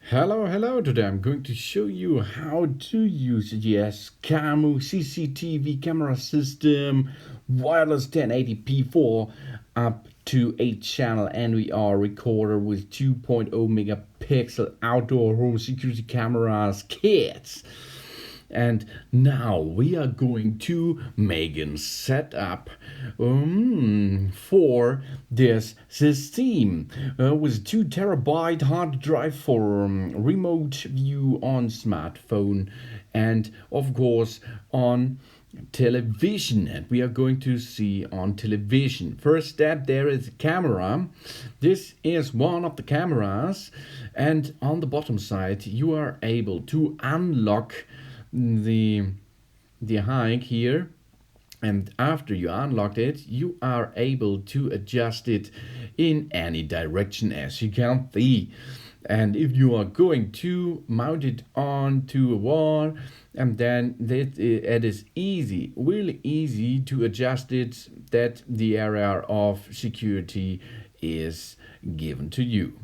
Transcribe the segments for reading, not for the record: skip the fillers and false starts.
Hello, today I'm going to show you how to use YESKAMO CCTV camera system wireless 1080p for up to 8 channel NVR recorder with 2.0 megapixel outdoor home security cameras kits. And now we are going to make a setup for this system with 2 terabyte hard drive for remote view on smartphone and of course on television. And we are going to see on television. First step, there is a camera. This is one of the cameras, and on the bottom side you are able to unlock the hike here, and after you unlocked it you are able to adjust it in any direction, as you can see. And if you are going to mount it onto a wall, and then it is easy, really easy to adjust it, that the area of security is given to you.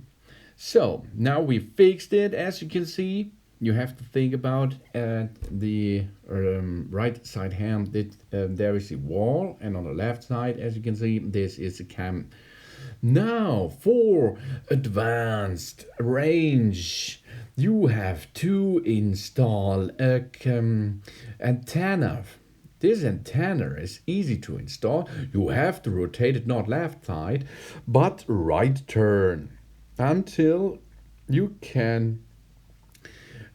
So now we fixed it, as you can see. You have to think about the right side hand that there is a wall, and on the left side, as you can see, this is a cam. Now for advanced range, you have to install a antenna. This antenna is easy to install. You have to rotate it not left side but right turn until you can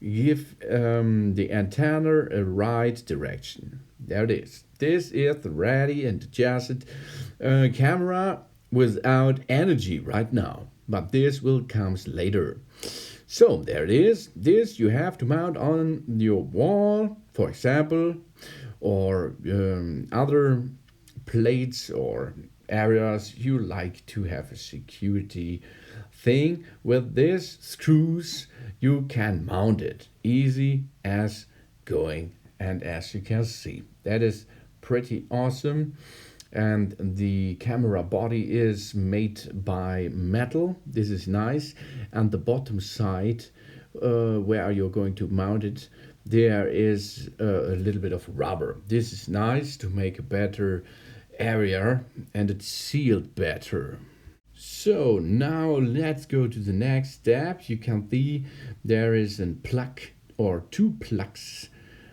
give the antenna a right direction. There it is. This is the ready and adjusted camera without energy right now, but this will come later. So there it is. This you have to mount on your wall, for example, or other plates or areas you like to have a security thing. With this screws you can mount it easy as going, and as you can see, that is pretty awesome. And the camera body is made by metal. This is nice. And the bottom side where you're going to mount it, there is a little bit of rubber. This is nice to make a better area, and it's sealed better. So now let's go to the next step. You can see there is a plug or 2 plugs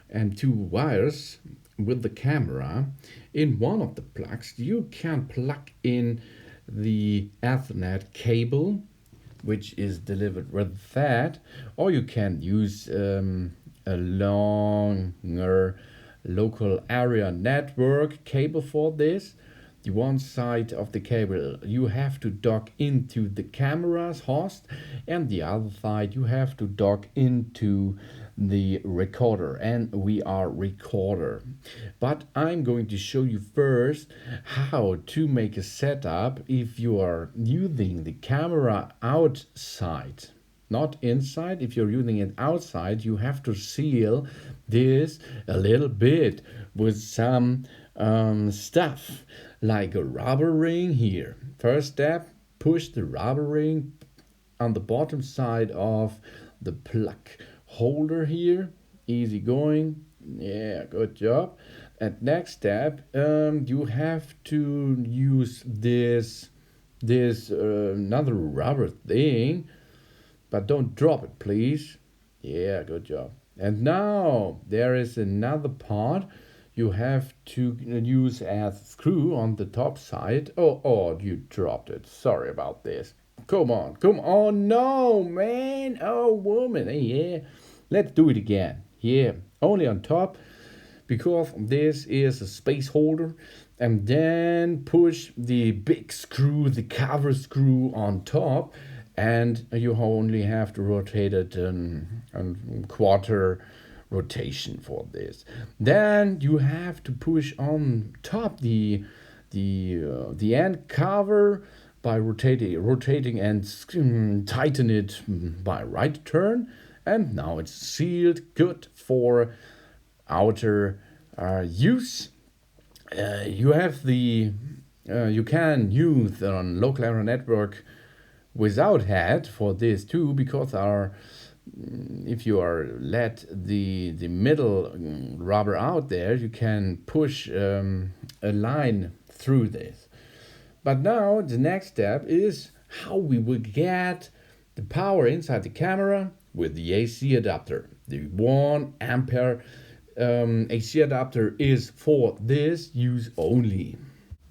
and 2 wires with the camera. In one of the plugs you can plug in the Ethernet cable, which is delivered with that, or you can use a longer local area network cable for this. The one side of the cable you have to dock into the camera's host, and the other side you have to dock into the recorder, and we are recorder. But I'm going to show you first how to make a setup if you are using the camera outside, not inside. If you're using it outside, you have to seal this a little bit with some stuff like a rubber ring here. First step, push the rubber ring on the bottom side of the plug holder here. Easy going. Yeah, good job. And next step, you have to use this another rubber thing, but don't drop it, please. Yeah, good job. And now there is another part you have to use as screw on the top side. Oh, you dropped it. Sorry about this. Come on. No, man. Oh, woman. Yeah. Let's do it again. Yeah, only on top, because this is a space holder. And then push the big screw, the cover screw on top, and you only have to rotate it a quarter rotation for this. Then you have to push on top the end cover by rotating and tighten it by right turn, and now it's sealed, good for outer use. You have you can use on local area network without head for this too, because our if you are let the middle rubber out there, you can push a line through this. But now the next step is how we will get the power inside the camera with the AC adapter. The 1 ampere AC adapter is for this use only.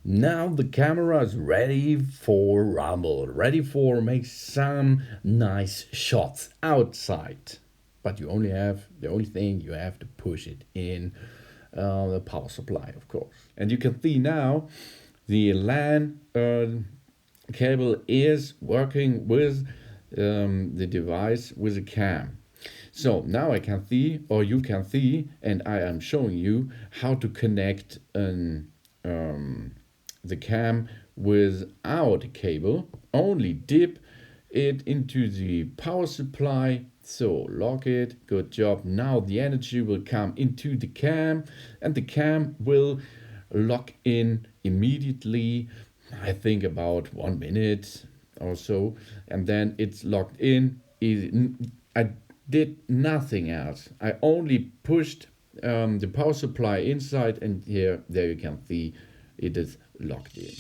Now the camera is ready for rumble, ready for make some nice shots outside. But you only have the only thing you have to push it in the power supply, of course. And you can see now the LAN cable is working with the device with a cam. So now I can see, or you can see, and I am showing you how to connect the cam without a cable. Only dip it into the power supply. So lock it, good job. Now the energy will come into the cam and the cam will lock in immediately. I think about 1 minute or so, and then it's locked in. I did nothing else. I only pushed the power supply inside, and there you can see it is locked in.